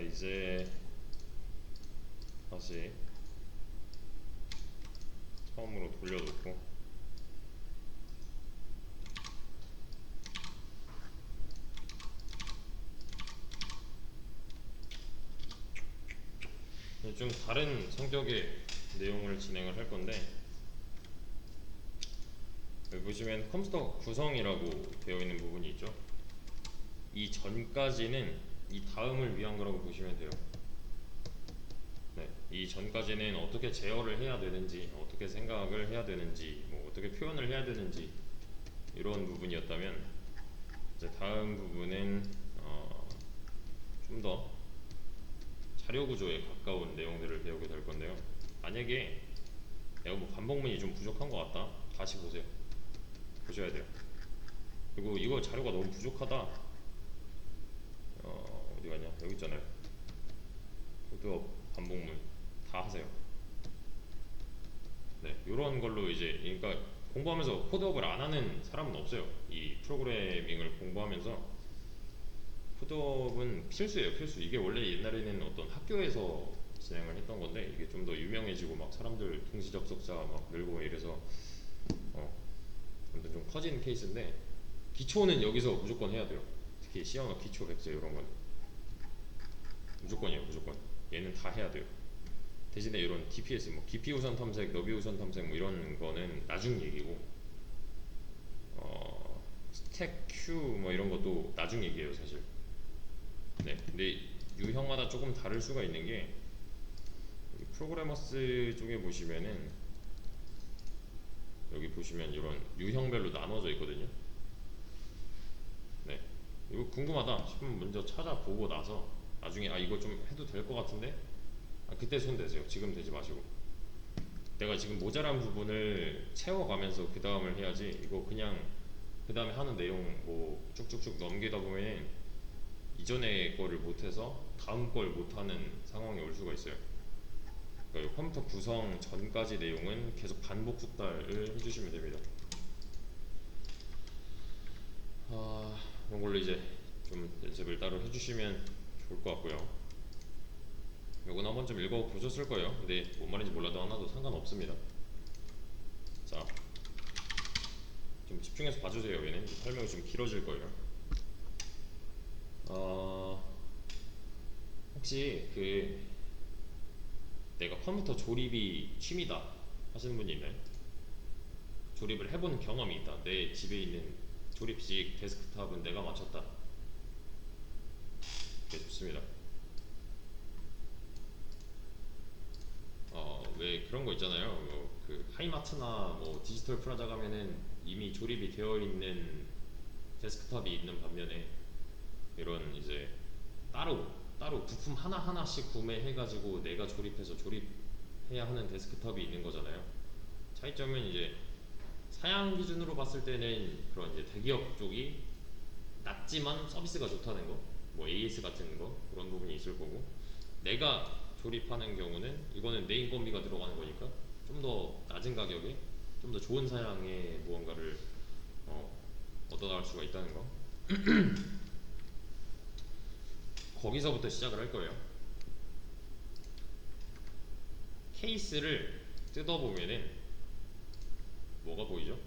이제 다시 처음으로 돌려놓고 좀 다른 성격의 내용을 진행을 할 건데, 여기 보시면 컴퓨터 구성이라고 되어 있는 부분이 있죠. 이 전까지는 이 다음을 위한 거라고 보시면 돼요. 네, 이 전까지는 어떻게 제어를 해야 되는지, 어떻게 생각을 해야 되는지, 뭐 어떻게 표현을 해야 되는지 이런 부분이었다면, 이제 다음 부분은 좀 더 자료 구조에 가까운 내용들을 배우게 될 건데요. 만약에 내가 뭐 반복문이 좀 부족한 것 같다, 다시 보세요. 보셔야 돼요. 그리고 이거 자료가 너무 부족하다, 어디 가냐, 여기 있잖아요. 코드업 반복문 다 하세요. 네, 이런 걸로 이제, 그러니까 공부하면서 코드업을 안 하는 사람은 없어요. 이 프로그래밍을 공부하면서 코드업은 필수예요, 필수. 이게 원래 옛날에는 어떤 학교에서 진행을 했던 건데, 이게 좀 더 유명해지고 막 사람들 동시 접속자 막 늘고 이래서 아무튼 좀 커진 케이스인데, 기초는 여기서 무조건 해야 돼요. 특히 C 언어 기초 백제 이런 건 무조건이에요, 무조건. 얘는 다 해야 돼요. 대신에 이런 DPS, 뭐 깊이 우선 탐색, 너비 우선 탐색 뭐 이런 거는 나중 얘기고, 스택 큐 뭐 이런 것도 나중 얘기예요, 사실. 네, 근데 유형마다 조금 다를 수가 있는 게, 프로그래머스 쪽에 보시면은 여기 보시면 이런 유형별로 나눠져 있거든요. 네, 이거 궁금하다 싶으면 먼저 찾아보고 나서 나중에 이거 좀 해도 될 것 같은데, 그때 손 대세요. 지금 대지 마시고. 내가 지금 모자란 부분을 채워가면서 그 다음을 해야지, 이거 그냥 그 다음에 하는 내용 뭐 쭉쭉쭉 넘기다 보면 이전에 거를 못해서 다음 걸 못하는 상황이 올 수가 있어요. 그러니까 컴퓨터 구성 전까지 내용은 계속 반복 숙달을 해주시면 됩니다. 이런 걸로 이제 좀 연습을 따로 해주시면 좋을 것 같고요. 요건 한 번쯤 읽어보셨을 거예요. 근데 뭔 말인지 몰라도 하나도 상관없습니다. 자, 좀 집중해서 봐주세요. 얘는 설명이 좀 길어질 거예요. 혹시 내가 컴퓨터 조립이 취미다 하시는 분이 있나요? 조립을 해본 경험이 있다. 내 집에 있는 조립식 데스크탑은 내가 맞췄다. 네, 좋습니다. 왜 그런 거 있잖아요. 그 하이마트나 뭐 디지털 프라자 가면은 이미 조립이 되어 있는 데스크탑이 있는 반면에, 이런 이제 따로 부품 하나하나씩 구매해가지고 내가 조립해서 조립해야 하는 데스크탑이 있는 거잖아요. 차이점은 이제 사양 기준으로 봤을 때는 그런 이제 대기업 쪽이 낮지만 서비스가 좋다는 거, 뭐 AS 같은 거 그런 부분이 있을 거고, 내가 조립하는 경우는 이거는 내 인건비가 들어가는 거니까 좀 더 낮은 가격에 좀 더 좋은 사양의 무언가를 얻어나갈 수가 있다는 거. 거기서부터 시작을 할 거예요. 케이스를 뜯어보면은 뭐가 보이죠?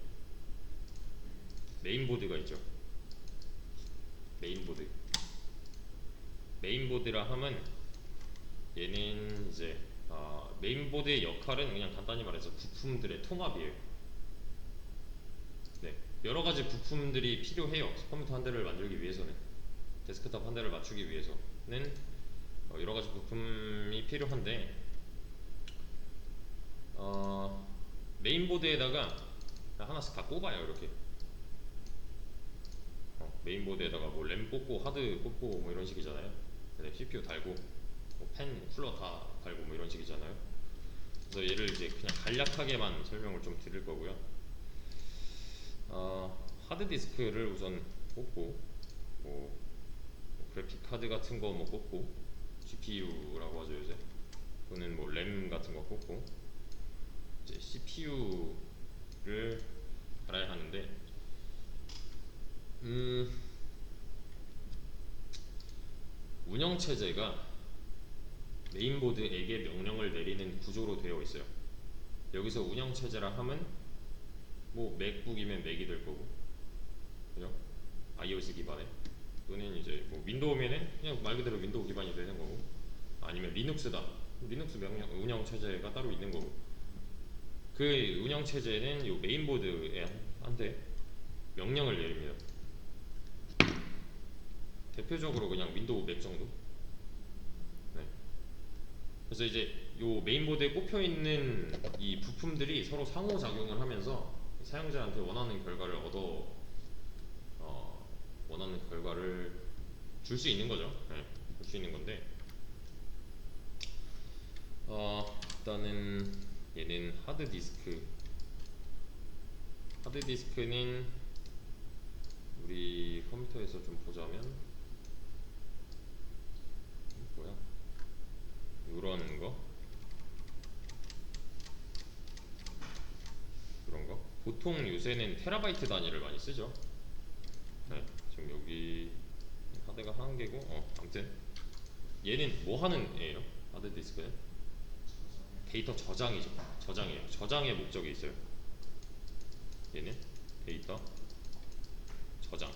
메인보드가 있죠. 메인보드. 메인보드라 함은 얘는 이제 메인보드의 역할은 그냥 간단히 말해서 부품들의 통합이에요. 네, 여러 가지 부품들이 필요해요. 컴퓨터 한 대를 만들기 위해서는, 데스크탑 한 대를 맞추기 위해서는 여러 가지 부품이 필요한데, 메인보드에다가 하나씩 다 꼽아요. 이렇게 메인보드에다가 뭐 램 꽂고 하드 꽂고 뭐 이런 식이잖아요. 네, CPU 달고 뭐펜 쿨러 다 달고 뭐 이런 식이잖아요. 그래서 얘를 이제 그냥 간략하게만 설명을 좀 드릴 거고요. 하드디스크를 우선 꽂고, 뭐 그래픽 카드 같은 거 뭐 꽂고, GPU라고 하죠 요새. 또는 뭐 램 같은 거 꽂고, 이제 CPU를 달아야 하는데, 운영 체제가 메인보드에게 명령을 내리는 구조로 되어 있어요. 여기서 운영체제라 함은 뭐 맥북이면 맥이 될 거고, 그죠? iOS 기반에, 또는 이제 뭐 윈도우면은 그냥 말 그대로 윈도우 기반이 되는 거고, 아니면 리눅스다, 리눅스 명령 운영체제가 따로 있는 거고, 그 운영체제는 요 메인보드에 한테 명령을 내립니다. 대표적으로 그냥 윈도우 맥 정도. 네. 그래서 이제 요 메인보드에 꼽혀 있는 이 부품들이 서로 상호작용을 하면서 사용자한테 원하는 결과를 원하는 결과를 줄 수 있는 거죠. 네, 줄 수 있는 건데, 일단은 얘는 하드디스크는 우리 컴퓨터에서 좀 보자면 뭐야? 이런 거, 그런 거. 보통 요새는 테라바이트 단위를 많이 쓰죠. 네, 지금 여기 하드가 한 개고, 아무튼 얘는 뭐 하는 애예요? 하드디스크는 데이터 저장이죠. 저장이에요. 저장의 목적이 있어요. 얘는 데이터 저장.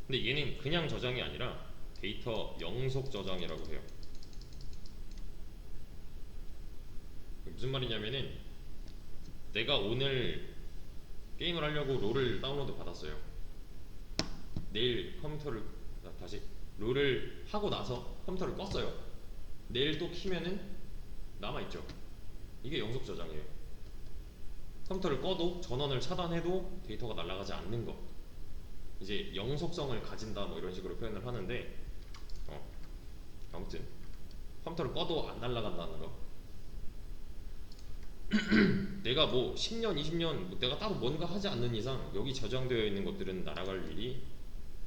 근데 얘는 그냥 저장이 아니라 데이터 영속 저장이라고 해요. 무슨 말이냐면은, 내가 오늘 게임을 하려고 롤을 다운로드 받았어요. 내일 컴퓨터를 다시 롤을 하고 나서 컴퓨터를 껐어요. 내일 또 키면은 남아있죠. 이게 영속 저장이에요. 컴퓨터를 꺼도 전원을 차단해도 데이터가 날아가지 않는 거, 이제 영속성을 가진다 뭐 이런 식으로 표현을 하는데, 아무튼 컴퓨터를 꺼도 안 날아간다는 거. 내가 뭐 10년, 20년 내가 따로 뭔가 하지 않는 이상 여기 저장되어 있는 것들은 날아갈 일이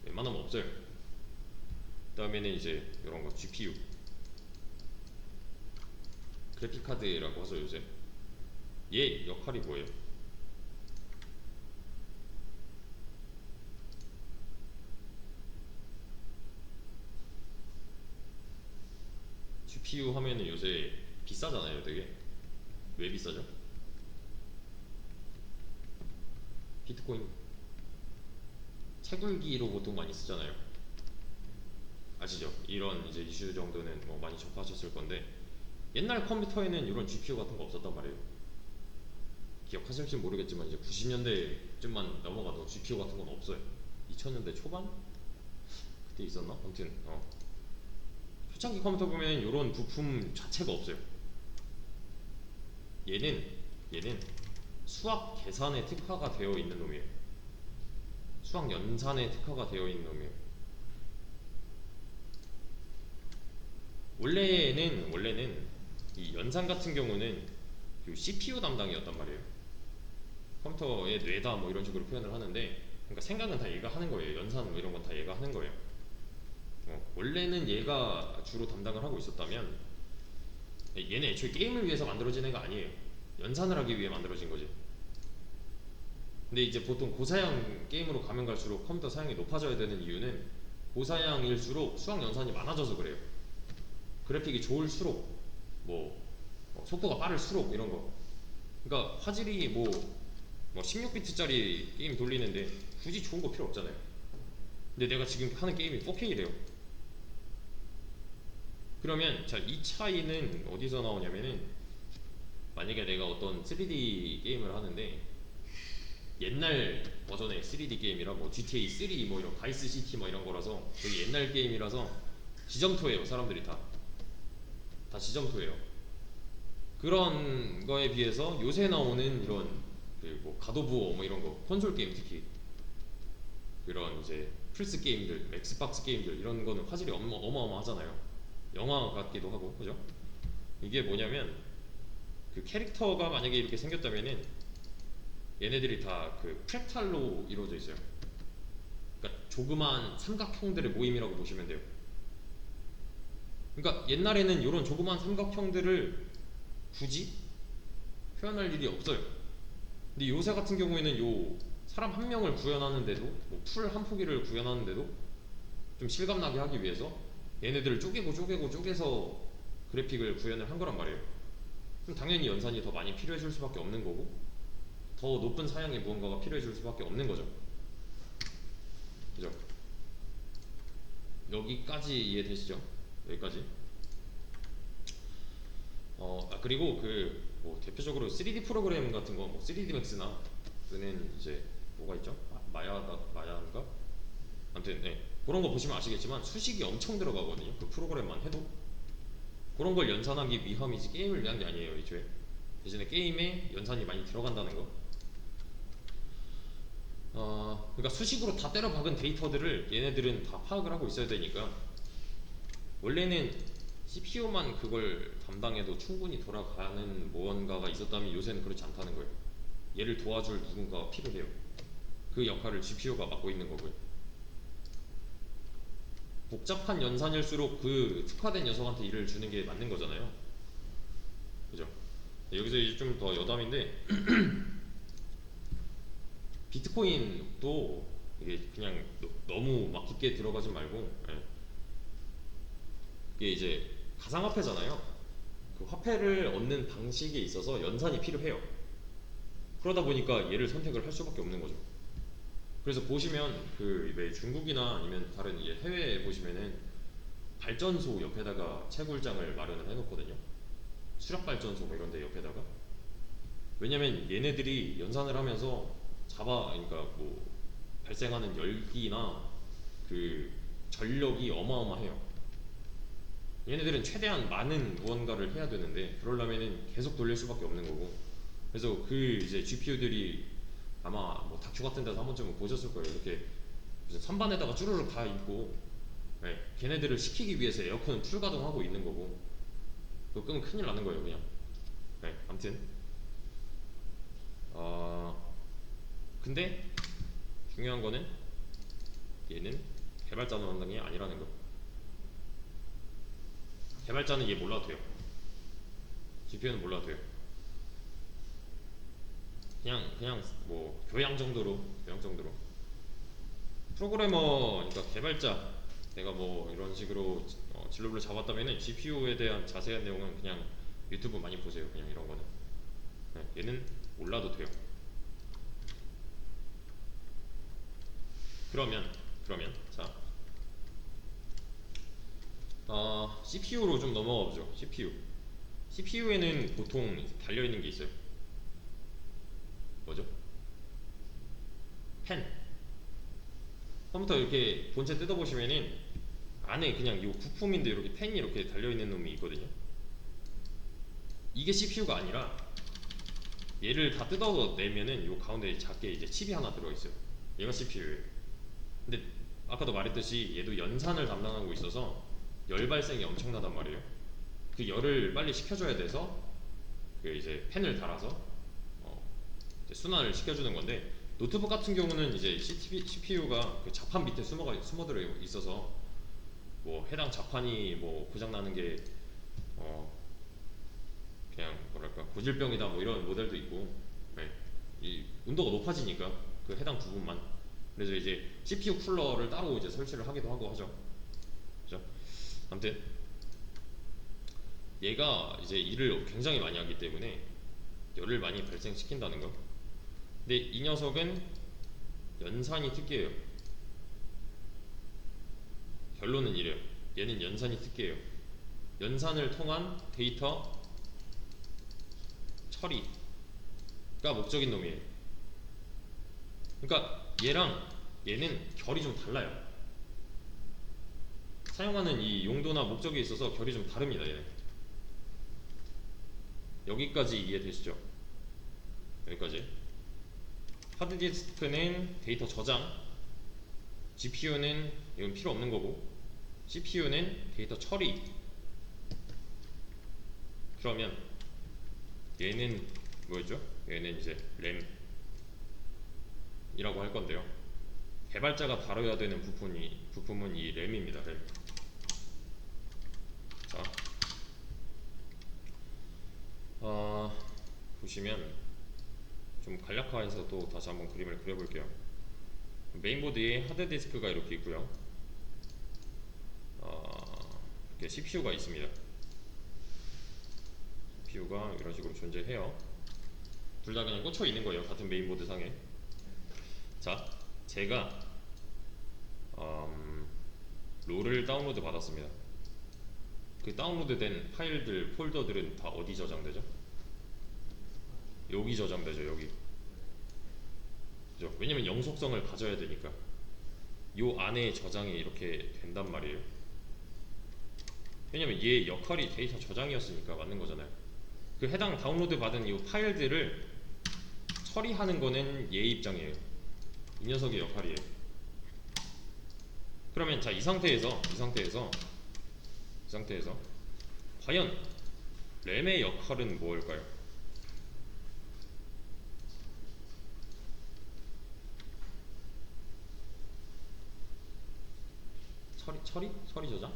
웬만하면 없어요. 그 다음에는 이제 이런 거, GPU, 그래픽카드라고 해서 요새 얘 역할이 뭐예요? GPU 하면은 요새 비싸잖아요, 되게. 왜 비싸죠? 비트코인 채굴기로 보통 많이 쓰잖아요. 아시죠? 이런 이제 이슈 정도는 뭐 많이 접하셨을 건데, 옛날 컴퓨터에는 이런 GPU 같은 거 없었단 말이에요. 기억하실지 모르겠지만 이제 90년대쯤만 넘어가도 GPU 같은 건 없어요. 2000년대 초반? 그때 있었나? 아무튼 초창기 컴퓨터 보면 이런 부품 자체가 없어요. 얘는 수학 계산에 특화가 되어 있는 놈이에요. 수학 연산에 특화가 되어 있는 놈이에요. 원래는 이 연산 같은 경우는 그 CPU 담당이었단 말이에요. 컴퓨터의 뇌다 뭐 이런 식으로 표현을 하는데, 그러니까 생각은 다 얘가 하는 거예요. 연산 뭐 이런 건 다 얘가 하는 거예요. 원래는 얘가 주로 담당을 하고 있었다면, 얘는 애초에 게임을 위해서 만들어진 애가 아니에요. 연산을 하기 위해 만들어진 거지. 근데 이제 보통 고사양 게임으로 가면 갈수록 컴퓨터 사양이 높아져야 되는 이유는, 고사양일수록 수학 연산이 많아져서 그래요. 그래픽이 좋을수록, 뭐 속도가 빠를수록 이런 거. 그러니까 화질이 뭐 16비트짜리 게임 돌리는데 굳이 좋은 거 필요 없잖아요. 근데 내가 지금 하는 게임이 4K래요. 그러면 자, 이 차이는 어디서 나오냐면은, 만약에 내가 어떤 3D 게임을 하는데, 옛날 버전의 3D 게임이라 뭐 GTA 3 뭐 이런 바이스 시티 뭐 이런 거라서 되게 옛날 게임이라서 지점토예요. 사람들이 다 지점토예요. 그런 거에 비해서 요새 나오는 이런 뭐 갓오브워 뭐 이런 거, 콘솔 게임 특히 그런 이제 플스 게임들, 엑스박스 게임들, 이런 거는 화질이 어마어마하잖아요. 영화 같기도 하고, 그죠? 이게 뭐냐면, 그 캐릭터가 만약에 이렇게 생겼다면은 얘네들이 다 그 프랙탈로 이루어져 있어요. 그러니까 조그만 삼각형들의 모임이라고 보시면 돼요. 그러니까 옛날에는 이런 조그만 삼각형들을 굳이 표현할 일이 없어요. 근데 요새 같은 경우에는 요 사람 한 명을 구현하는데도, 뭐 풀 한 포기를 구현하는데도 좀 실감나게 하기 위해서 얘네들을 쪼개서 그래픽을 구현을 한 거란 말이에요. 그럼 당연히 연산이 더 많이 필요해질 수밖에 없는 거고 더 높은 사양의 무언가가 필요해질 수밖에 없는 거죠. 그죠? 여기까지 이해되시죠? 여기까지. 그리고 뭐 대표적으로 3D 프로그램 같은 거, 뭐 3D 맥스나 또는 이제 뭐가 있죠? 마야인가? 아무튼 네. 그런 거 보시면 아시겠지만 수식이 엄청 들어가거든요. 그 프로그램만 해도 그런 걸 연산하기 위함이지 게임을 위한 게 아니에요, 애초에. 대신에 게임에 연산이 많이 들어간다는 거. 그러니까 수식으로 다 때려 박은 데이터들을 얘네들은 다 파악을 하고 있어야 되니까 원래는 CPU만 그걸 담당해도 충분히 돌아가는 무언가가 있었다면 요새는 그렇지 않다는 거예요. 얘를 도와줄 누군가가 필요해요. 그 역할을 GPU가 맡고 있는 거고요. 복잡한 연산일수록 그 특화된 녀석한테 일을 주는 게 맞는 거잖아요. 그죠? 여기서 이제 좀 더 여담인데 비트코인도 이게 그냥 너무 막 깊게 들어가지 말고 예. 이게 이제 가상화폐잖아요. 그 화폐를 얻는 방식에 있어서 연산이 필요해요. 그러다 보니까 얘를 선택을 할 수밖에 없는 거죠. 그래서 보시면 왜 중국이나 아니면 다른 이제 해외에 보시면은 발전소 옆에다가 채굴장을 마련을 해놓거든요. 수력 발전소 뭐 이런 데 옆에다가. 왜냐면 얘네들이 연산을 하면서 그러니까 뭐 발생하는 열기나 그 전력이 어마어마해요. 얘네들은 최대한 많은 무언가를 해야 되는데 그러려면은 계속 돌릴 수밖에 없는 거고. 그래서 이제 GPU들이 아마 뭐 다큐 같은 데서 한 번쯤은 보셨을 거예요. 이렇게 무슨 선반에다가 쭈루룩 다 있고, 네, 걔네들을 식히기 위해서 에어컨은 풀 가동하고 있는 거고, 그거 끄면 큰일 나는 거예요, 그냥. 네, 아무튼 근데 중요한 거는 얘는 개발자 노동이 아니라는 거. 개발자는 얘 몰라도 돼요. GPU는 몰라도 돼요. 그냥 뭐 교양 정도로 프로그래머, 그러니까 개발자, 내가 뭐 이런 식으로 진로를 잡았다면은 GPU에 대한 자세한 내용은 그냥 유튜브 많이 보세요. 그냥 이런 거는. 네, 얘는 몰라도 돼요. 그러면 자, CPU로 좀 넘어가 보죠. CPU에는 보통 달려 있는 게 있어요. 뭐죠? 펜. 컴퓨터 이렇게 본체 뜯어보시면은 안에 그냥 이 부품인데 이렇게 펜이 이렇게 달려 있는 놈이 있거든요. 이게 CPU가 아니라 얘를 다 뜯어내면은 요 가운데 작게 이제 칩이 하나 들어있어요. 얘가 CPU예요. 근데 아까도 말했듯이 얘도 연산을 담당하고 있어서 열 발생이 엄청나단 말이에요. 그 열을 빨리 식혀줘야 돼서 이제 펜을 달아서 이제 순환을 시켜주는 건데, 노트북 같은 경우는 이제 CPU가 그 자판 밑에 숨어들어 있어서 뭐 해당 자판이 뭐 고장 나는 게 그냥 뭐랄까 고질병이다 뭐 이런 모델도 있고, 네. 이 온도가 높아지니까 그 해당 부분만. 그래서 이제 CPU 쿨러를 따로 이제 설치를 하기도 하고 하죠. 그죠? 아무튼 얘가 이제 일을 굉장히 많이 하기 때문에 열을 많이 발생시킨다는 거. 근데 이 녀석은 연산이 특기예요. 결론은 이래요. 얘는 연산이 특기예요. 연산을 통한 데이터 처리가 목적인 놈이에요. 그러니까 얘는 결이 좀 달라요. 사용하는 이 용도나 목적에 있어서 결이 좀 다릅니다. 얘는. 여기까지 이해되시죠? 여기까지. 하드디스크는 데이터 저장, GPU는 이건 필요 없는 거고, CPU는 데이터 처리. 그러면 얘는 뭐였죠? 얘는 이제 램이라고 할 건데요. 개발자가 다뤄야 되는 부품은 이 램입니다. 램. 자, 보시면 좀 간략화해서 또 다시 한번 그림을 그려볼게요. 메인보드에 하드디스크가 이렇게 있고요. 이렇게 CPU가 있습니다. CPU가 이런 식으로 존재해요. 둘 다 그냥 꽂혀 있는 거예요. 같은 메인보드 상에. 자, 제가 롤을 다운로드 받았습니다. 그 다운로드된 파일들, 폴더들은 다 어디 저장되죠? 여기 저장되죠. 여기. 그죠? 왜냐면 영속성을 가져야 되니까. 요 안에 저장이 이렇게 된단 말이에요. 왜냐면 얘 역할이 데이터 저장이었으니까 맞는 거잖아요. 그 해당 다운로드 받은 이 파일들을 처리하는 거는 얘 입장이에요. 이 녀석의 역할이에요. 그러면 자, 이 상태에서 과연 램의 역할은 뭘까요? 처리 저장?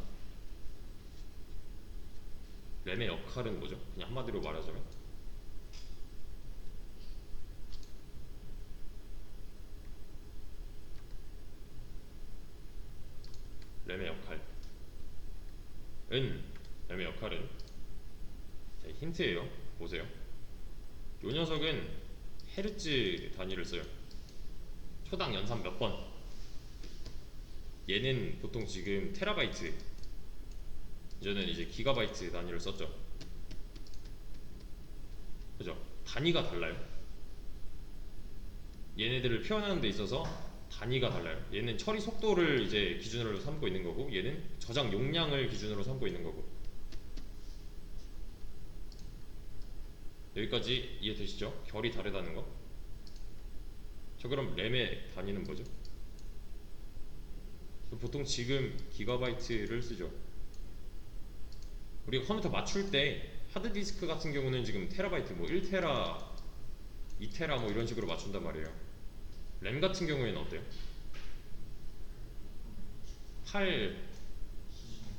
램의 역할은 뭐죠? 그냥 한마디로 말하자면 램의 역할은 램의 역할은 자, 힌트예요. 보세요. 요 녀석은 헤르츠 단위를 써요. 초당 연산 몇 번. 얘는 보통 지금 테라바이트, 이전에는 이제 기가바이트 단위를 썼죠. 그죠? 단위가 달라요. 얘네들을 표현하는 데 있어서 단위가 달라요. 얘는 처리 속도를 이제 기준으로 삼고 있는 거고, 얘는 저장 용량을 기준으로 삼고 있는 거고. 여기까지 이해되시죠? 결이 다르다는 거. 저 그럼 램의 단위는 뭐죠? 보통 지금 기가바이트를 쓰죠. 우리가 컴퓨터 맞출 때 하드디스크 같은 경우는 지금 테라바이트, 뭐 1테라, 2테라 뭐 이런 식으로 맞춘단 말이에요. 램 같은 경우에는 어때요? 8,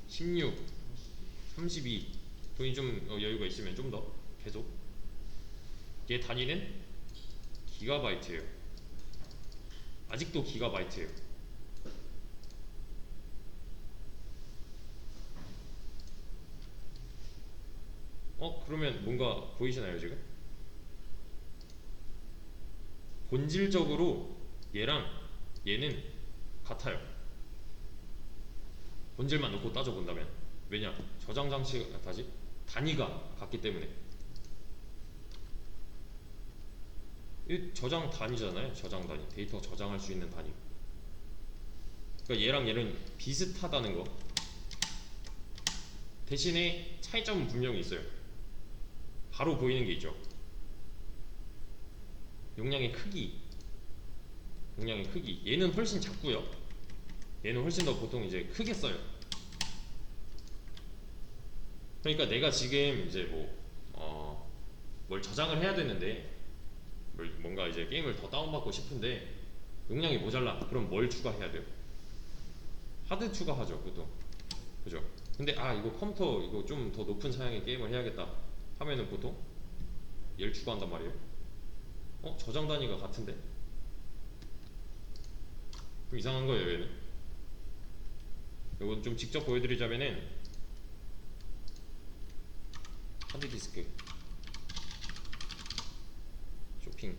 16, 32. 돈이 좀 여유가 있으면 좀 더 계속. 얘 단위는 기가바이트예요. 아직도 기가바이트예요. 그러면 뭔가 보이시나요 지금? 본질적으로 얘랑 얘는 같아요. 본질만 놓고 따져본다면. 왜냐? 저장 장치, 다시 단위가 같기 때문에. 이 저장 단위잖아요. 저장 단위. 데이터 저장할 수 있는 단위. 그러니까 얘랑 얘는 비슷하다는 거. 대신에 차이점은 분명히 있어요. 바로 보이는 게 있죠. 용량의 크기. 얘는 훨씬 작고요. 얘는 훨씬 더 보통 이제 크게 써요. 그러니까 내가 지금 이제 뭘 저장을 해야 되는데, 뭔가 이제 게임을 더 다운받고 싶은데 용량이 모자라. 그럼 뭘 추가해야 돼요? 하드 추가하죠. 보통. 그죠? 근데 이거 컴퓨터 이거 좀 더 높은 사양의 게임을 해야겠다 하면은 보통 얘를 추가한단 말이에요. 저장 단위가 같은데 좀 이상한 거예요. 얘는. 이건 좀 직접 보여드리자면은 하드디스크 쇼핑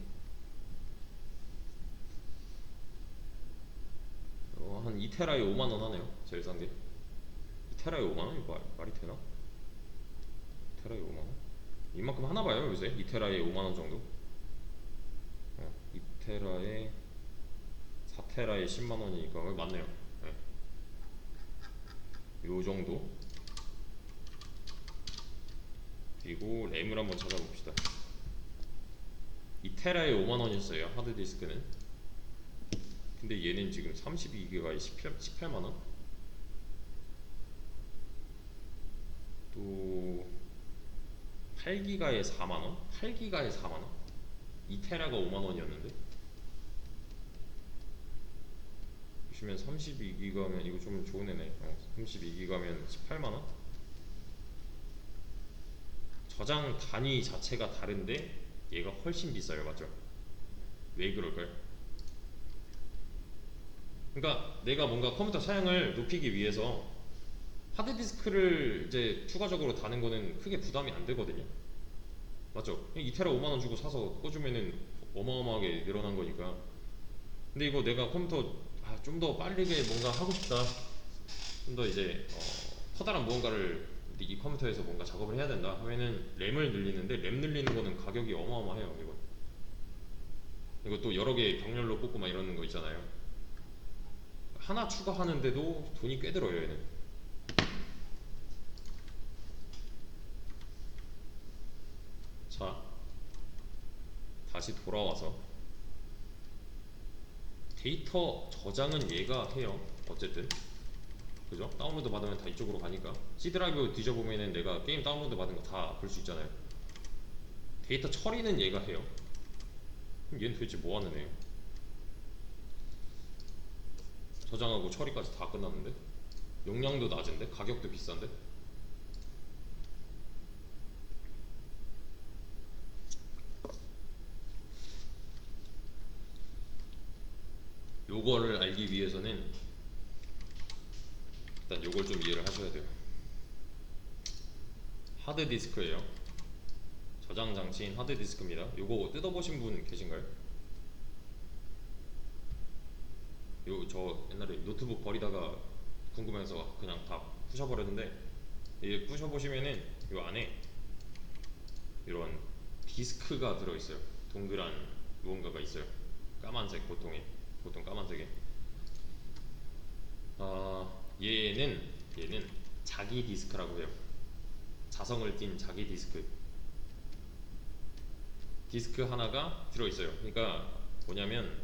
한 2테라에 5만원 하네요. 제일 싼게 2테라에 5만원? 이거 말이 되나? 2테라에 5만원? 이만큼 하나봐요 요새. 2테라에 5만원 정도. 2테라에 4테라에 10만원이니까 맞네요. 네. 요 정도. 그리고 램을 한번 찾아봅시다. 2테라에 5만원이었어요 하드디스크는. 근데 얘는 지금 32기가에 18만원. 또 8기가에 4만원. 8기가에 4만원. 2테라가 5만원이었는데 보시면 32기가면 이거 좀 좋은 애네. 32기가면 18만원. 저장 단위 자체가 다른데 얘가 훨씬 비싸요. 맞죠? 왜 그럴까요? 그러니까 내가 뭔가 컴퓨터 사양을 높이기 위해서 하드디스크를 이제 추가적으로 다는 거는 크게 부담이 안 되거든요. 맞죠? 2테라 5만원 주고 사서 꽂으면은 어마어마하게 늘어난 거니까. 근데 이거 내가 컴퓨터 좀 더 빠르게 뭔가 하고 싶다, 좀 더 이제 커다란 무언가를 이 컴퓨터에서 뭔가 작업을 해야 된다 하면은 램을 늘리는데, 램 늘리는 거는 가격이 어마어마해요. 이거 또 여러 개 병렬로 꽂고 막 이러는 거 있잖아요. 하나 추가하는데도 돈이 꽤 들어요 얘는. 자, 다시 돌아와서 데이터 저장은 얘가 해요. 어쨌든 그죠? 다운로드 받으면 다 이쪽으로 가니까. C 드라이브 뒤져보면은 내가 게임 다운로드 받은 거 다 볼 수 있잖아요. 데이터 처리는 얘가 해요. 그럼 얘는 도대체 뭐 하는 애요? 저장하고 처리까지 다 끝났는데, 용량도 낮은데, 가격도 비싼데. 요거를 알기 위해서는 일단 요걸 좀 이해를 하셔야 돼요. 하드디스크예요. 저장 장치인 하드디스크입니다. 요거 뜯어보신 분 계신가요? 저 옛날에 노트북 버리다가 궁금해서 그냥 다 부셔버렸는데, 이게 부셔보시면은 요 안에 이런 디스크가 들어있어요. 동그란 무언가가 있어요. 까만색, 보통 까만색에. 얘는 자기 디스크라고 해요. 자성을 띤 자기 디스크. 디스크 하나가 들어있어요. 그러니까 뭐냐면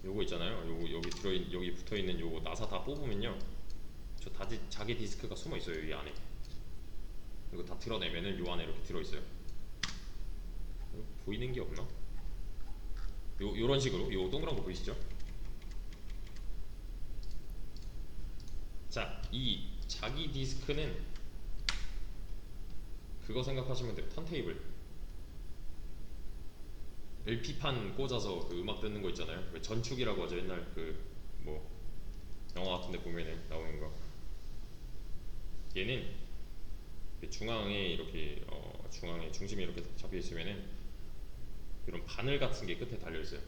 요거 있잖아요. 요거 여기 붙어있는 요거 나사 다 뽑으면요, 저 자기 디스크가 숨어있어요 이 안에. 이거 다 드러내면은 요 안에 이렇게 들어있어요. 보이는 게 없나? 요런 식으로 요 동그란 거 보이시죠? 자, 이 자기 디스크는 그거 생각하시면 돼요. 턴테이블. LP판 꽂아서 그 음악 듣는 거 있잖아요. 왜 전축이라고 하죠. 옛날 그 뭐 영화 같은 데 보면은 나오는 거. 얘는 중앙에 이렇게 중앙에 중심이 이렇게 잡혀 있으면은 이런 바늘 같은 게 끝에 달려 있어요.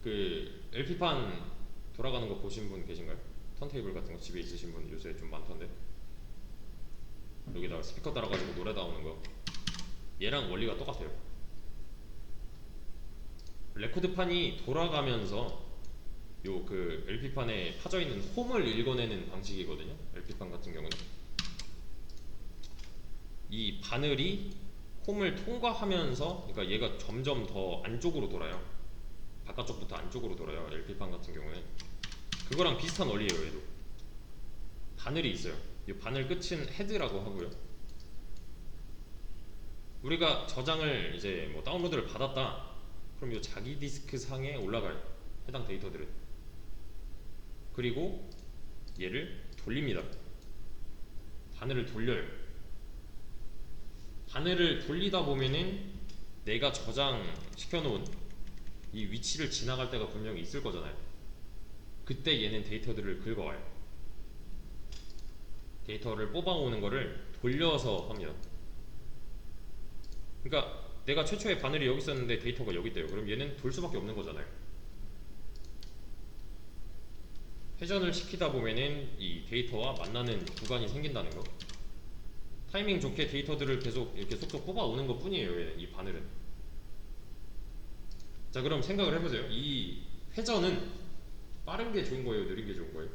그 LP판 돌아가는 거 보신 분 계신가요? 턴테이블 같은 거 집에 있으신 분 요새 좀 많던데. 여기다가 스피커 달아가지고 노래 나오는 거. 얘랑 원리가 똑같아요. 레코드판이 돌아가면서 요 그 LP판에 파져 있는 홈을 읽어내는 방식이거든요. LP판 같은 경우는 이 바늘이 홈을 통과하면서, 그러니까 얘가 점점 더 안쪽으로 돌아요. 바깥쪽부터 안쪽으로 돌아요. LP판 같은 경우는 그거랑 비슷한 원리예요. 얘도 바늘이 있어요. 이 바늘 끝은 헤드라고 하고요. 우리가 저장을 이제 뭐 다운로드를 받았다, 그럼 이 자기 디스크 상에 올라가요. 해당 데이터들은. 그리고 얘를 돌립니다. 바늘을 돌려요. 바늘을 돌리다 보면은 내가 저장시켜 놓은 이 위치를 지나갈 때가 분명히 있을 거잖아요. 그때 얘는 데이터들을 긁어와요. 데이터를 뽑아오는 거를 돌려서 합니다. 그러니까 내가 최초에 바늘이 여기 있었는데 데이터가 여기 있대요. 그럼 얘는 돌 수밖에 없는 거잖아요. 회전을 시키다 보면은 이 데이터와 만나는 구간이 생긴다는 거. 타이밍 좋게 데이터들을 계속 이렇게 속속 뽑아오는 것 뿐이에요. 얘는, 이 바늘은. 자, 그럼 생각을 해보세요. 이 회전은 빠른 게 좋은 거예요? 느린 게 좋은 거예요?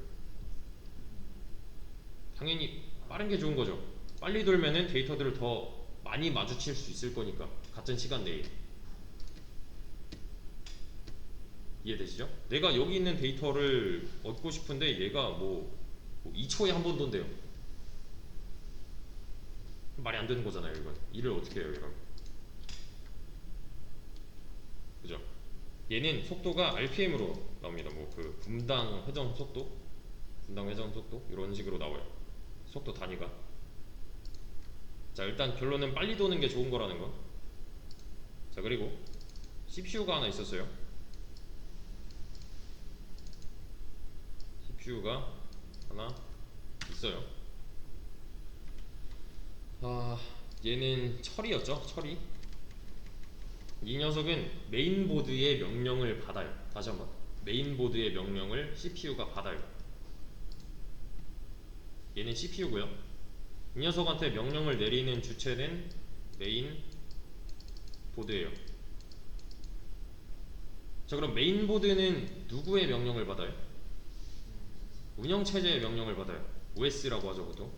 당연히 빠른 게 좋은 거죠. 빨리 돌면은 데이터들을 더 많이 마주칠 수 있을 거니까, 같은 시간 내에. 이해되시죠? 내가 여기 있는 데이터를 얻고 싶은데 얘가 뭐 2초에 한 번 돈대요. 말이 안 되는 거잖아요. 이건 일을 어떻게 해요 이런. 그죠? 얘는 속도가 RPM으로 나옵니다. 뭐 그 분당 회전 속도 이런 식으로 나와요. 속도 단위가. 자, 일단 결론은 빨리 도는 게 좋은 거라는 거. 자, 그리고 CPU가 하나 있었어요. CPU가 하나 있어요. 얘는 처리였죠. 처리. 이 녀석은 메인보드의 명령을 받아요. 다시 한번, 메인보드의 명령을 CPU가 받아요. 얘는 CPU고요. 이 녀석한테 명령을 내리는 주체는 메인보드예요. 자, 그럼 메인보드는 누구의 명령을 받아요? 운영체제의 명령을 받아요. OS라고 하죠, 보통.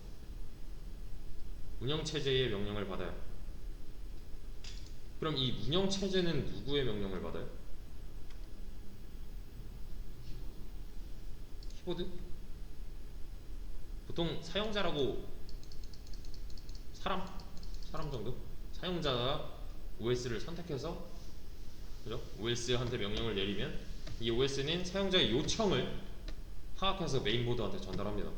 운영체제의 명령을 받아요. 그럼 이 운영체제는 누구의 명령을 받아요? 키보드? 보통 사용자라고, 사람 정도? 사용자가 OS를 선택해서, 그죠? OS한테 명령을 내리면 이 OS는 사용자의 요청을 파악해서 메인보드한테 전달합니다.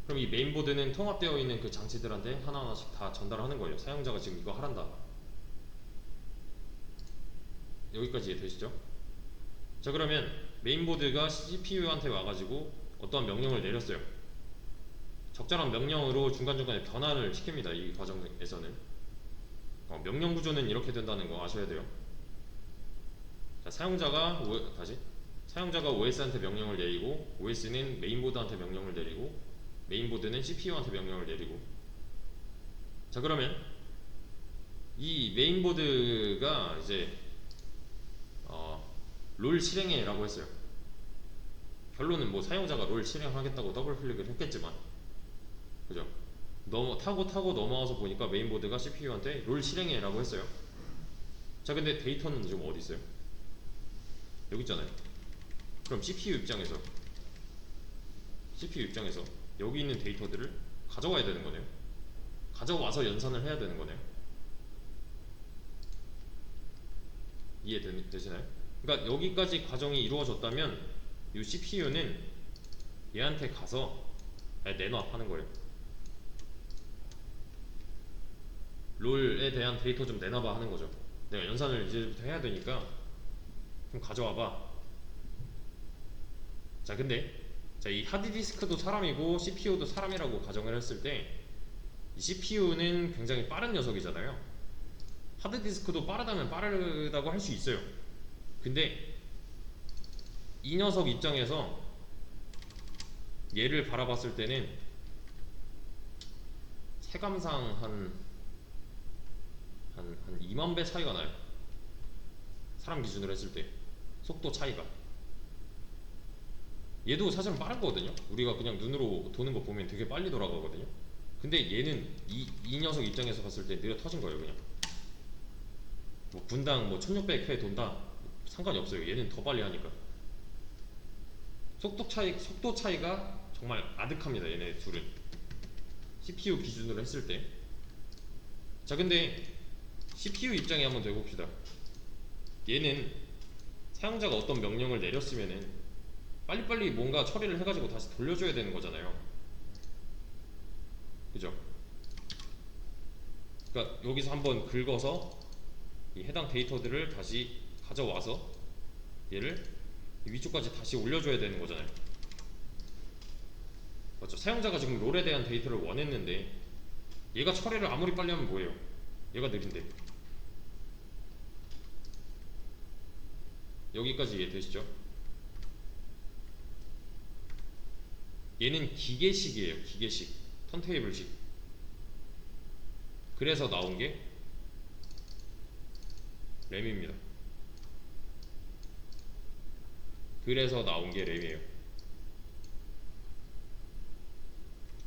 그럼 이 메인보드는 통합되어 있는 그 장치들한테 하나하나씩 다 전달하는 거예요. 사용자가 지금 이거 하란다. 여기까지 이해되시죠? 자, 그러면 메인보드가 CPU한테 와가지고 어떠한 명령을 내렸어요. 적절한 명령으로 중간중간에 변환을 시킵니다. 이 과정에서는 명령 구조는 이렇게 된다는 거 아셔야 돼요. 자, 사용자가 OS한테 명령을 내리고, OS는 메인보드한테 명령을 내리고, 메인보드는 CPU한테 명령을 내리고. 자, 그러면 이 메인보드가 이제 롤 실행해라고 했어요. 결론은 뭐 사용자가 롤 실행하겠다고 더블 클릭을 했겠지만, 그죠? 타고 넘어와서 보니까 메인보드가 CPU한테 롤 실행해라고 했어요. 자, 근데 데이터는 지금 어디 있어요? 여기 있잖아요. 그럼 CPU 입장에서 여기 있는 데이터들을 가져와야 되는 거네요. 가져와서 연산을 해야 되는 거네요. 이해되시나요? 그러니까 여기까지 과정이 이루어졌다면 이 CPU는 얘한테 가서 내놔 하는 거예요. 롤에 대한 데이터 좀 내놔봐 하는 거죠. 내가 연산을 이제부터 해야 되니까 좀 가져와봐. 자, 근데 이 하드디스크도 사람이고 CPU도 사람이라고 가정을 했을 때, 이 CPU는 굉장히 빠른 녀석이잖아요. 하드디스크도 빠르다면 빠르다고 할 수 있어요. 근데 이 녀석 입장에서 얘를 바라봤을 때는 체감상 한 2만 배 차이가 나요. 사람 기준으로 했을 때 속도 차이가. 얘도 사실은 빠른 거거든요. 우리가 그냥 눈으로 도는 거 보면 되게 빨리 돌아가거든요. 근데 얘는 이 녀석 입장에서 봤을 때 느려 터진 거예요. 그냥 뭐 분당 뭐 1600회 돈다 상관이 없어요. 얘는 더 빨리 하니까. 속도 차이가 정말 아득합니다. 얘네 둘은 CPU 기준으로 했을 때. 자, 근데 CPU 입장에 한번 대봅시다. 얘는 사용자가 어떤 명령을 내렸으면은 빨리빨리 뭔가 처리를 해가지고 다시 돌려줘야 되는 거잖아요. 그죠? 그러니까 여기서 한번 긁어서 이 해당 데이터들을 다시 가져와서 얘를 위쪽까지 다시 올려줘야 되는 거잖아요. 맞죠? 사용자가 지금 롤에 대한 데이터를 원했는데 얘가 처리를 아무리 빨리 하면 뭐예요? 얘가 느린데. 여기까지 이해되시죠? 얘는 기계식이에요. 기계식, 턴테이블식. 그래서 나온 게 램입니다. 그래서 나온 게 램이에요.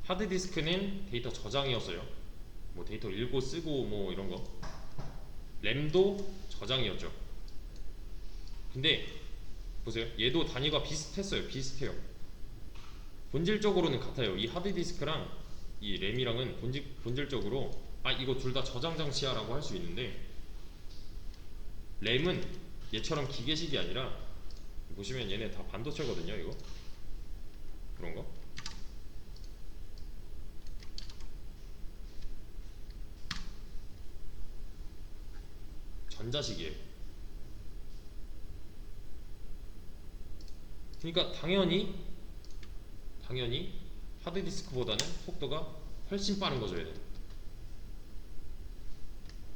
하드디스크는 데이터 저장이었어요. 뭐 데이터 읽고 쓰고 뭐 이런 거. 램도 저장이었죠. 근데 보세요. 얘도 단위가 비슷해요. 본질적으로는 같아요. 이 하드디스크랑 이 램이랑은 본질적으로 이거 둘 다 저장 장치야 라고 할 수 있는데, 램은 얘처럼 기계식이 아니라 보시면 얘네 다 반도체거든요. 이거 그런 거. 전자식이에요. 그러니까 당연히 당연히 하드디스크보다는 속도가 훨씬 빠른 거죠. 얘는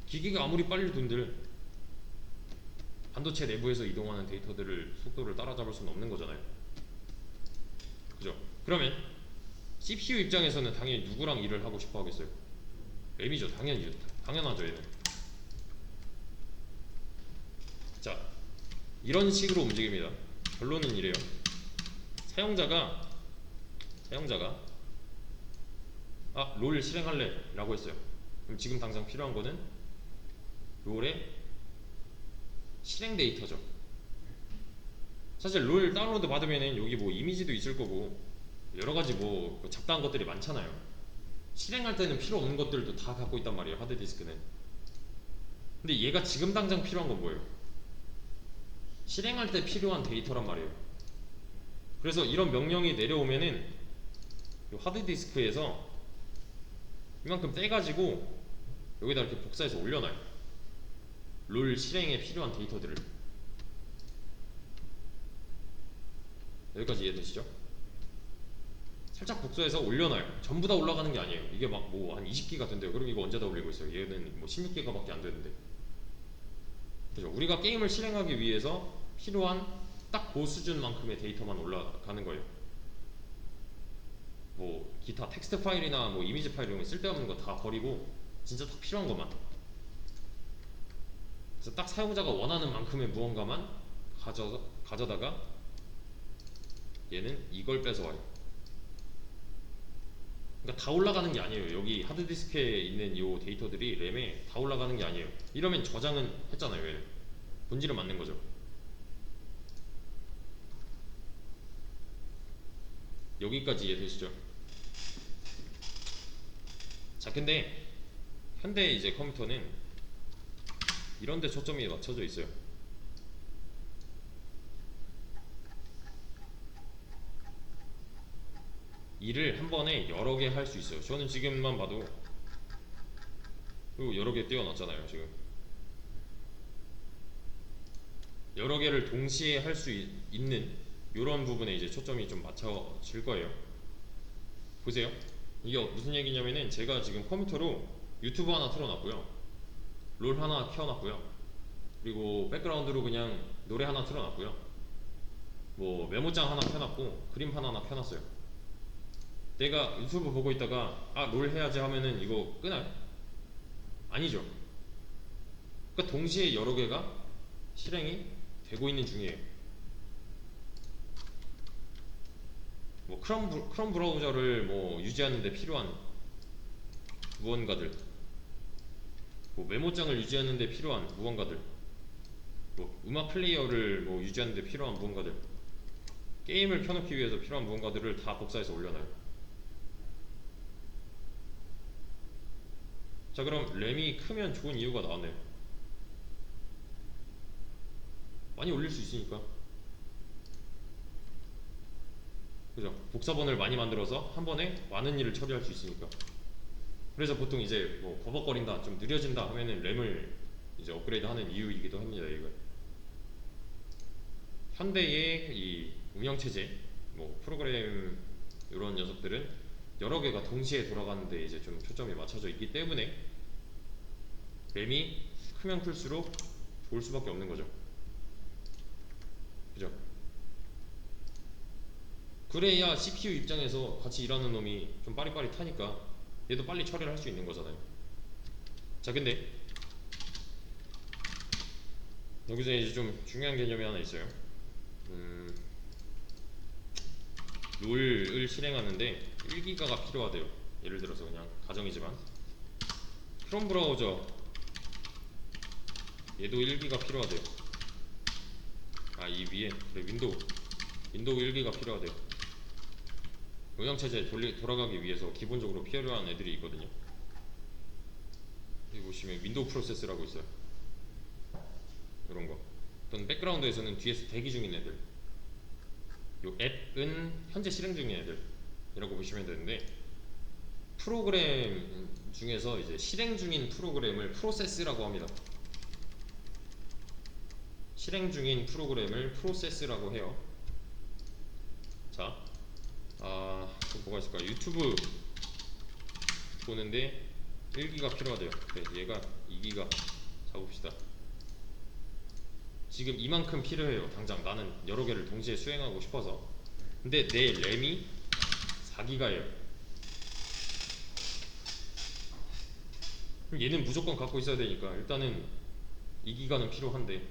기기가 아무리 빨리돈들 반도체 내부에서 이동하는 데이터들을 속도를 따라잡을 수는 없는 거잖아요. 그죠? 그러면 CPU 입장에서는 당연히 누구랑 일을 하고 싶어 하겠어요? 램이죠. 당연하죠. 얘는. 자, 이런 식으로 움직입니다. 결론은 이래요. 사용자가 롤 실행할래 라고 했어요. 그럼 지금 당장 필요한 거는 롤의 실행 데이터죠. 사실 롤 다운로드 받으면은 여기 뭐 이미지도 있을 거고 여러가지 뭐 잡다한 것들이 많잖아요. 실행할 때는 필요 없는 것들도 다 갖고 있단 말이에요. 하드디스크는. 근데 얘가 지금 당장 필요한 건 뭐예요? 실행할 때 필요한 데이터란 말이에요. 그래서 이런 명령이 내려오면은 이 하드디스크에서 이만큼 떼가지고 여기다 이렇게 복사해서 올려놔요. 롤 실행에 필요한 데이터들을. 여기까지 이해되시죠? 살짝 복사해서 올려놔요. 전부 다 올라가는 게 아니에요. 이게 막 뭐 한 20기가 된대요. 그럼 이거 언제 다 올리고 있어요? 얘는 뭐 16기가밖에 안 되는데. 그죠? 우리가 게임을 실행하기 위해서 필요한 딱 그 수준만큼의 데이터만 올라가는 거예요. 뭐 기타 텍스트 파일이나 뭐 이미지 파일 이런 거 쓸데없는 거 다 버리고 진짜 딱 필요한 것만. 그래서 딱 사용자가 원하는 만큼의 무언가만 가져다가 얘는 이걸 뺏어와요. 그러니까 다 올라가는 게 아니에요. 여기 하드디스크에 있는 이 데이터들이 램에 다 올라가는 게 아니에요. 이러면 저장은 했잖아요. 얘는. 본질은 맞는 거죠. 여기까지 이해되시죠? 자, 근데 현대 이제 컴퓨터는 이런데 초점이 맞춰져 있어요. 일을 한 번에 여러 개 할 수 있어요. 저는 지금만 봐도 여러 개 띄워놨잖아요. 지금 여러 개를 동시에 할 수 있는 이런 부분에 이제 초점이 좀 맞춰질 거예요. 보세요. 이게 무슨 얘기냐면은 제가 지금 컴퓨터로 유튜브 하나 틀어놨고요, 롤 하나 켜놨고요, 그리고 백그라운드로 그냥 노래 하나 틀어놨고요, 뭐 메모장 하나 켜놨고 그림판 하나 켜놨어요. 내가 유튜브 보고 있다가 롤 해야지 하면은 이거 끄나요? 아니죠. 그러니까 동시에 여러 개가 실행이 되고 있는 중이에요. 뭐 크롬 브라우저를 뭐 유지하는 데 필요한 무언가들, 뭐 메모장을 유지하는 데 필요한 무언가들, 뭐 음악 플레이어를 뭐 유지하는 데 필요한 무언가들, 게임을 켜놓기 위해서 필요한 무언가들을 다 복사해서 올려놔요. 자, 그럼 램이 크면 좋은 이유가 나왔네요. 많이 올릴 수 있으니까. 그죠? 복사본을 많이 만들어서 한 번에 많은 일을 처리할 수 있으니까. 그래서 보통 이제 뭐 버벅거린다, 좀 느려진다 하면은 램을 이제 업그레이드 하는 이유이기도 합니다. 이거 현대의 이 운영체제, 뭐 프로그램 이런 녀석들은 여러 개가 동시에 돌아가는데 이제 좀 초점이 맞춰져 있기 때문에 램이 크면 클수록 좋을 수밖에 없는 거죠. 그죠? 그래야 CPU 입장에서 같이 일하는 놈이 좀 빠릿빠릿하니까 얘도 빨리 처리를 할 수 있는 거잖아요. 자, 근데 여기서 이제 좀 중요한 개념이 하나 있어요. 롤을 실행하는데 1기가가 필요하대요. 예를 들어서 그냥 가정이지만 크롬 브라우저 얘도 1기가 필요하대요. 이 위에 그래, 윈도우 1기가 필요하대요. 운영체제 돌아가기 위해서 기본적으로 필요한 애들이 있거든요. 여기 보시면 윈도우 프로세스라고 있어요. 이런거. 또는 백그라운드에서는 뒤에서 대기 중인 애들, 요 앱은 현재 실행 중인 애들이라고 보시면 되는데, 프로그램 중에서 이제 실행 중인 프로그램을 프로세스라고 합니다. 실행 중인 프로그램을 프로세스라고 해요. 자, 또 뭐가 있을까? 유튜브 보는데 1기가 필요하대요. 네, 얘가 2기가 잡읍시다. 지금 이만큼 필요해요. 당장 나는 여러 개를 동시에 수행하고 싶어서. 근데 내 램이 4기가예요. 그럼 얘는 무조건 갖고 있어야 되니까 일단은 2기가는 필요한데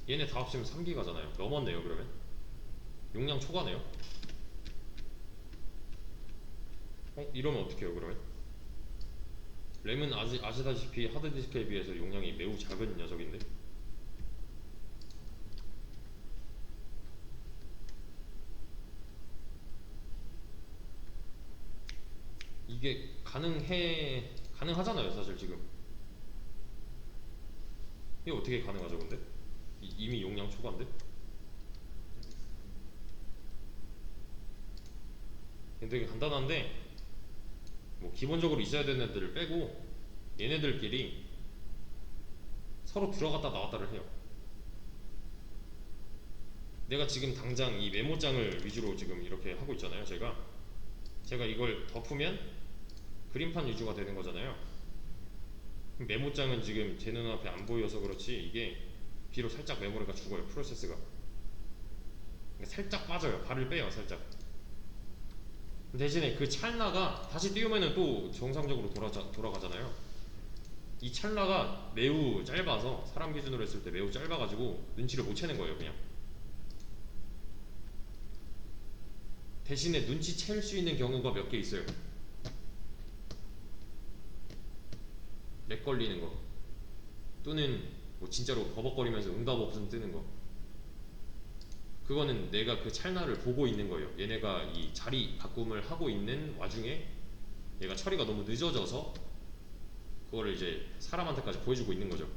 얘네 다 합치면 3기가잖아요. 넘었네요. 그러면 용량 초과네요. 이러면 어떻게 해요 그러면? 램은 아시다시피 하드디스크에 비해서 용량이 매우 작은 녀석인데 이게 가능하잖아요 사실 지금. 이게 어떻게 가능하죠 근데? 이미 용량 초과인데? 되게 간단한데 뭐 기본적으로 있어야 되는 애들을 빼고 얘네들끼리 서로 들어갔다 나왔다를 해요. 내가 지금 당장 이 메모장을 위주로 지금 이렇게 하고 있잖아요. 제가 이걸 덮으면 그림판 위주가 되는 거잖아요. 메모장은 지금 제 눈앞에 안 보여서 그렇지 이게 비록 살짝 메모리가 죽어요. 프로세스가 그러니까 살짝 빠져요. 발을 빼요 살짝. 대신에 그 찰나가 다시 띄우면은 또 정상적으로 돌아가잖아요. 이 찰나가 매우 짧아서 사람 기준으로 했을 때 매우 짧아가지고 눈치를 못 채는 거예요 그냥. 대신에 눈치챌 수 있는 경우가 몇 개 있어요. 렉 걸리는 거 또는 뭐 진짜로 버벅거리면서 응답 없음 뜨는 거. 그거는 내가 그 찰나를 보고 있는 거예요. 얘네가 이 자리 바꿈을 하고 있는 와중에 얘가 처리가 너무 늦어져서 그거를 이제 사람한테까지 보여주고 있는 거죠.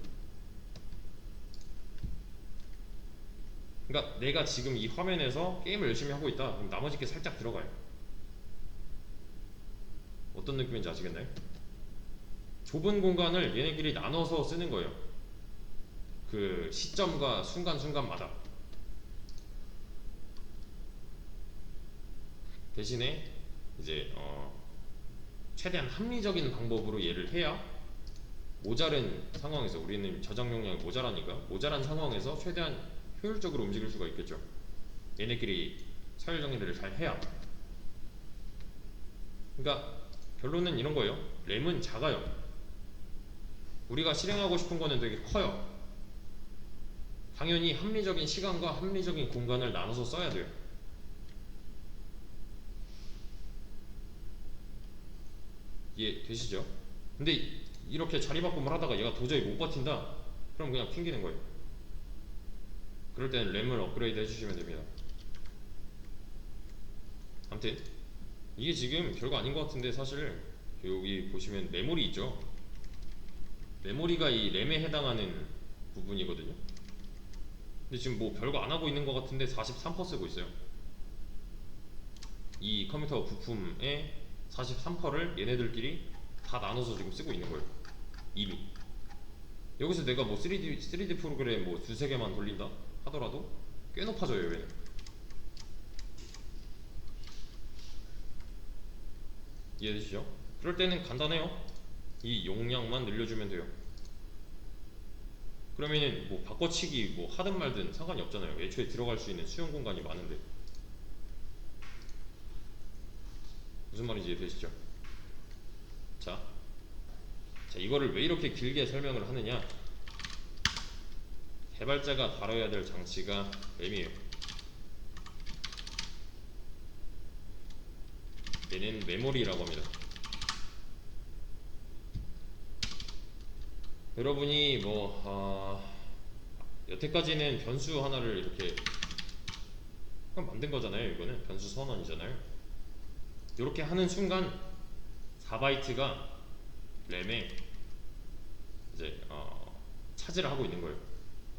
그러니까 내가 지금 이 화면에서 게임을 열심히 하고 있다 그럼 나머지 게 살짝 들어가요. 어떤 느낌인지 아시겠나요? 좁은 공간을 얘네끼리 나눠서 쓰는 거예요. 그 시점과 순간순간마다. 대신에 이제 최대한 합리적인 방법으로 얘를 해야 모자른 상황에서 우리는 저장 용량이 모자라니까 모자란 상황에서 최대한 효율적으로 움직일 수가 있겠죠. 얘네끼리 서열 정리를 잘 해야. 그러니까 결론은 이런 거예요. 램은 작아요. 우리가 실행하고 싶은 거는 되게 커요. 당연히 합리적인 시간과 합리적인 공간을 나눠서 써야 돼요. 이해 되시죠? 근데 이렇게 자리바꿈을 하다가 얘가 도저히 못 버틴다? 그럼 그냥 튕기는 거예요. 그럴 때는 램을 업그레이드 해주시면 됩니다. 아무튼 이게 지금 별거 아닌 것 같은데 사실 여기 보시면 메모리 있죠? 메모리가 이 램에 해당하는 부분이거든요. 근데 지금 뭐 별거 안 하고 있는 것 같은데 43% 쓰고 있어요. 이 컴퓨터 부품의 43%를 얘네들끼리 다 나눠서 지금 쓰고 있는 거예요. 이미. 여기서 내가 뭐 3D 프로그램 뭐 두세 개만 돌린다 하더라도 꽤 높아져요 얘는. 이해되시죠? 그럴 때는 간단해요. 이 용량만 늘려주면 돼요. 그러면은 뭐 바꿔치기 뭐 하든 말든 상관이 없잖아요. 애초에 들어갈 수 있는 수용 공간이 많은데. 무슨 말인지 이해되시죠? 자 이거를 왜 이렇게 길게 설명을 하느냐. 개발자가 다뤄야 될 장치가 램이에요. 얘는 메모리라고 합니다. 여러분이 여태까지는 변수 하나를 이렇게 그냥 만든 거잖아요. 이거는 변수 선언이잖아요. 이렇게 하는 순간 4바이트가 램에 이제 차지를 하고 있는 거예요.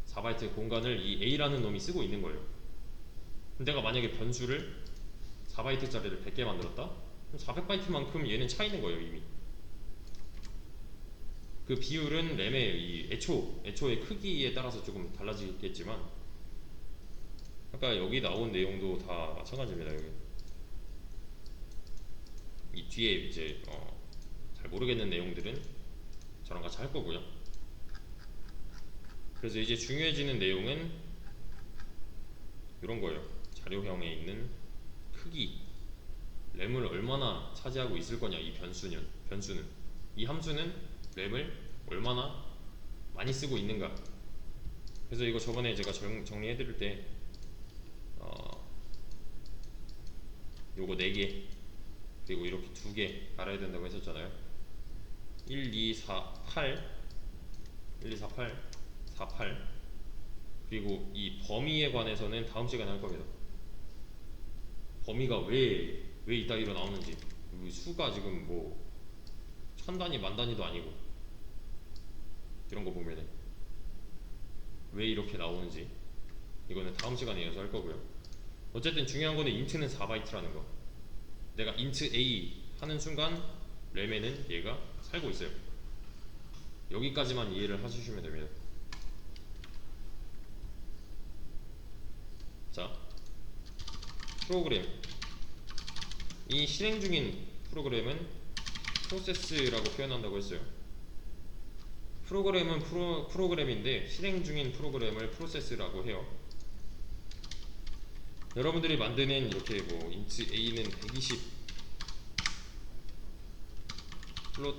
4바이트 공간을 이 A라는 놈이 쓰고 있는 거예요. 내가 만약에 변수를 4바이트짜리를 100개 만들었다? 그럼 400바이트만큼 얘는 차 있는 거예요 이미. 그 비율은 램의 이 애초의 크기에 따라서 조금 달라지겠지만 아까 여기 나온 내용도 다 마찬가지입니다. 여기 이 뒤에 이제 잘 모르겠는 내용들은 저랑 같이 할 거고요. 그래서 이제 중요해지는 내용은 이런 거예요. 자료형에 있는 크기, 램을 얼마나 차지하고 있을 거냐. 이 변수는 이 함수는 램을 얼마나 많이 쓰고 있는가. 그래서 이거 저번에 제가 정리해 드릴 때 요거 4개 그리고 이렇게 2개 알아야 된다고 했었잖아요. 1, 2, 4, 8 1, 2, 4, 8 4, 8 그리고 이 범위에 관해서는 다음 시간에 할 겁니다. 범위가 왜 이따위로 나오는지, 수가 지금 뭐 천단위 만단위도 아니고 이런 거 보면은 왜 이렇게 나오는지 이거는 다음 시간에 이어서 할 거고요. 어쨌든 중요한 거는 인트는 4바이트라는 거. 내가 int a 하는 순간 램에는 얘가 살고 있어요. 여기까지만 이해를 해주시면 됩니다. 자, 프로그램, 이 실행 중인 프로그램은 프로세스라고 표현한다고 했어요. 프로그램은 프로그램인데 실행 중인 프로그램을 프로세스라고 해요. 여러분들이 만드는 이렇게 뭐 int a는 120 플롯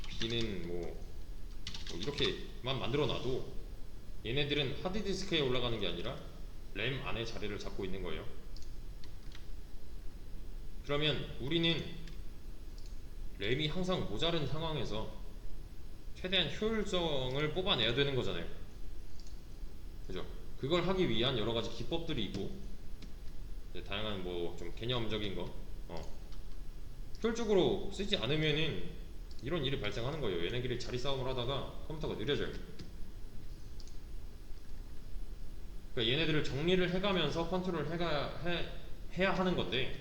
b는 뭐 이렇게만 만들어 놔도 얘네들은 하드디스크에 올라가는 게 아니라 램 안에 자리를 잡고 있는 거예요. 그러면 우리는 램이 항상 모자른 상황에서 최대한 효율성을 뽑아내야 되는 거잖아요. 그죠? 그걸 하기 위한 여러 가지 기법들이 있고, 다양한 뭐 좀 개념적인 거, 효율적으로 쓰지 않으면은 이런 일이 발생하는 거예요. 얘네들이 자리 싸움을 하다가 컴퓨터가 느려져요. 그러니까 얘네들을 정리를 해가면서 컨트롤을 해야 하는 건데,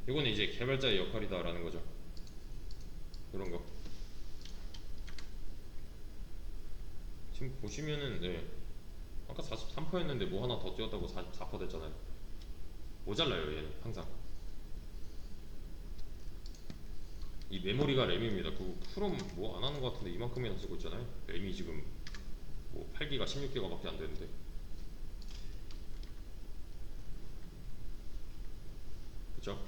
이거는 이제 개발자의 역할이다라는 거죠. 이런 거. 지금 보시면은, 아까 43%였는데 뭐 하나 더 띄웠다고 44% 됐잖아요. 모자라요, 얘는 항상. 이 메모리가 램입니다. 그 프롬 뭐 안 하는 것 같은데 이만큼이나 쓰고 있잖아요. 램이 지금 뭐 8기가 16기가 밖에 안 되는데. 그쵸?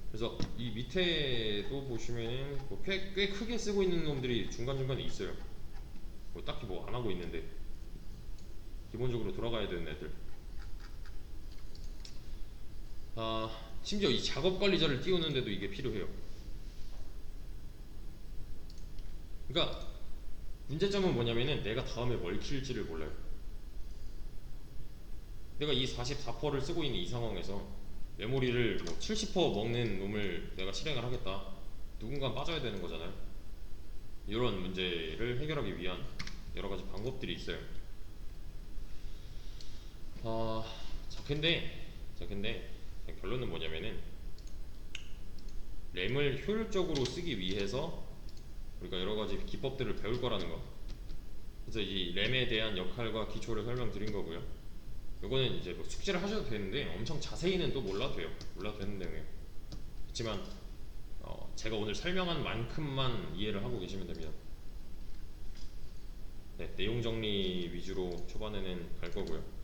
그래서 이 밑에도 보시면은 뭐 꽤 크게 쓰고 있는 놈들이 중간중간에 있어요. 뭐 딱히 뭐 안 하고 있는데 기본적으로 돌아가야 되는 애들. 심지어 이 작업 관리자를 띄우는데도 이게 필요해요. 그러니까 문제점은 뭐냐면은 내가 다음에 뭘 키울지를 몰라요. 내가 이 44%를 쓰고 있는 이 상황에서 메모리를 뭐 70% 먹는 놈을 내가 실행을 하겠다. 누군가 빠져야 되는 거잖아요. 이런 문제를 해결하기 위한 여러 가지 방법들이 있어요. 근데 결론은 뭐냐면은 램을 효율적으로 쓰기 위해서 우리가 여러 가지 기법들을 배울 거라는 거. 그래서 이 램에 대한 역할과 기초를 설명드린 거고요. 이거는 이제 뭐 숙지를 하셔도 되는데 엄청 자세히는 또 몰라도 돼요. 몰라도 되는 내용이에요. 그렇지만 제가 오늘 설명한 만큼만 이해를 하고 계시면 됩니다. 네, 내용 정리 위주로 초반에는 갈 거고요.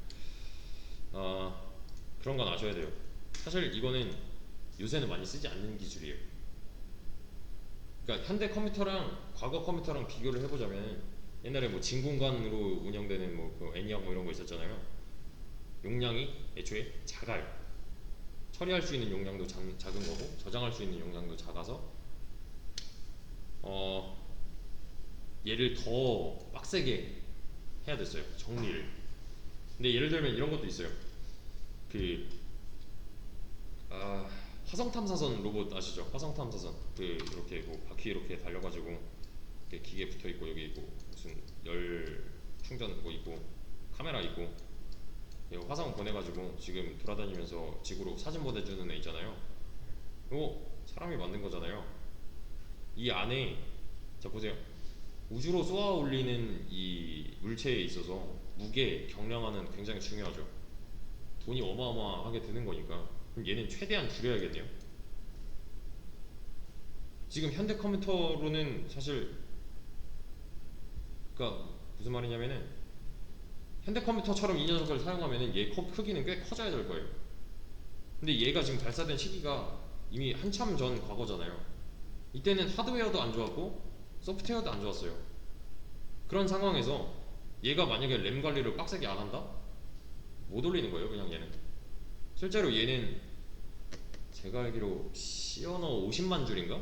그런 건 아셔야 돼요. 사실 이거는 요새는 많이 쓰지 않는 기술이에요. 그러니까 현대 컴퓨터랑 과거 컴퓨터랑 비교를 해보자면 옛날에 뭐 진공관으로 운영되는 뭐그 애니악 뭐 이런 거 있었잖아요. 용량이 애초에 작아요. 처리할 수 있는 용량도 작은 거고 저장할 수 있는 용량도 작아서 얘를 더 빡세게 해야 됐어요. 정리를. 근데 예를 들면 이런 것도 있어요. 그 화성 탐사선 로봇 아시죠? 화성 탐사선 그 이렇게 뭐 바퀴 이렇게 달려가지고 이렇게 기계 붙어 있고 여기 있고 무슨 열 충전 뭐 있고 카메라 있고 화성 보내가지고 지금 돌아다니면서 지구로 사진 보내주는 애 있잖아요. 이거 사람이 만든 거잖아요. 이 안에 자 보세요. 우주로 쏘아 올리는 이 물체에 있어서 무게, 경량화는 굉장히 중요하죠. 돈이 어마어마하게 드는 거니까 그럼 얘는 최대한 줄여야겠네요. 지금 현대 컴퓨터로는 사실 그러니까 무슨 말이냐면은 현대 컴퓨터처럼 이 녀석을 사용하면은 얘 크기는 꽤 커져야 될 거예요. 근데 얘가 지금 발사된 시기가 이미 한참 전 과거잖아요. 이때는 하드웨어도 안 좋았고 소프트웨어도 안 좋았어요. 그런 상황에서 얘가 만약에 램 관리를 빡세게 안 한다? 못 올리는 거예요, 그냥 얘는. 실제로 얘는 제가 알기로 시어너 50만 줄인가?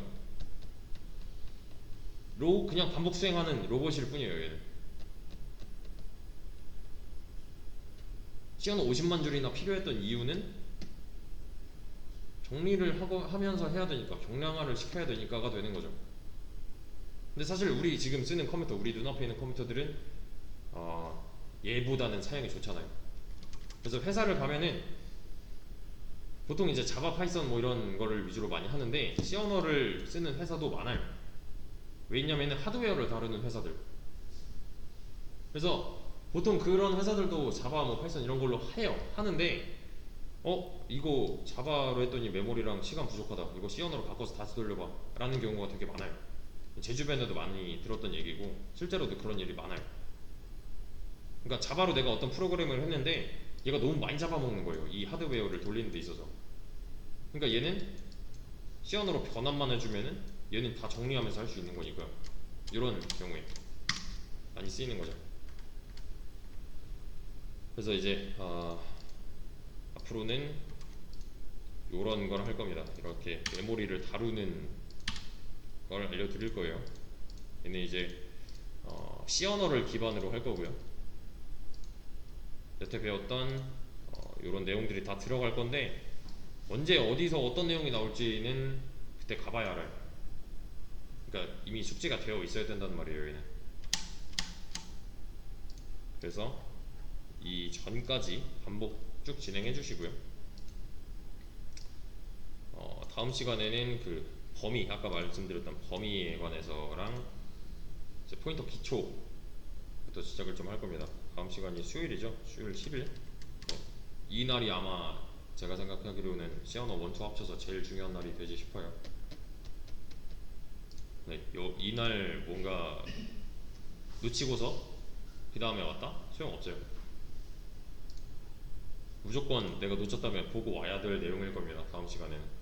그냥 반복 수행하는 로봇일 뿐이에요, 얘는. 시어너 50만 줄이나 필요했던 이유는 정리를 하면서 해야 되니까, 경량화를 시켜야 되니까가 되는 거죠. 근데 사실 우리 지금 쓰는 컴퓨터, 우리 눈앞에 있는 컴퓨터들은 얘보다는 사양이 좋잖아요. 그래서 회사를 가면은 보통 이제 자바, 파이썬 뭐 이런 거를 위주로 많이 하는데 C 언어를 쓰는 회사도 많아요. 왜냐면은 하드웨어를 다루는 회사들. 그래서 보통 그런 회사들도 자바, 뭐 파이썬 이런 걸로 하는데 이거 자바로 했더니 메모리랑 시간 부족하다. 이거 C 언어로 바꿔서 다시 돌려봐. 라는 경우가 되게 많아요. 제 주변에도 많이 들었던 얘기고 실제로도 그런 일이 많아요. 그러니까 자바로 내가 어떤 프로그램을 했는데 얘가 너무 많이 잡아먹는 거예요. 이 하드웨어를 돌리는 데 있어서. 그러니까 얘는 C 언어로 변환만 해주면은 얘는 다 정리하면서 할 수 있는 거니까 이런 경우에 많이 쓰이는 거죠. 그래서 이제 앞으로는 이런 걸 할 겁니다. 이렇게 메모리를 다루는 걸 알려드릴 거예요. 얘는 이제 C 언어를 기반으로 할 거고요. 여태 배웠던 이런 내용들이 다 들어갈 건데 언제 어디서 어떤 내용이 나올지는 그때 가봐야 알아요. 그러니까 이미 숙지가 되어 있어야 된다는 말이에요, 얘는. 그래서 이 전까지 반복 쭉 진행해 주시고요. 다음 시간에는 그 범위, 아까 말씀드렸던 범위에 관해서랑 이제 포인터 기초부터 시작을 좀 할 겁니다. 다음 시간이 수요일이죠. 수요일 10일. 이 날이 아마 제가 생각하기로는 C 언어 1, 2 합쳐서 제일 중요한 날이 되지 싶어요. 네, 이날 뭔가 놓치고서 그 다음에 왔다? 소용없어요. 무조건 내가 놓쳤다면 보고 와야 될 내용일 겁니다. 다음 시간에는.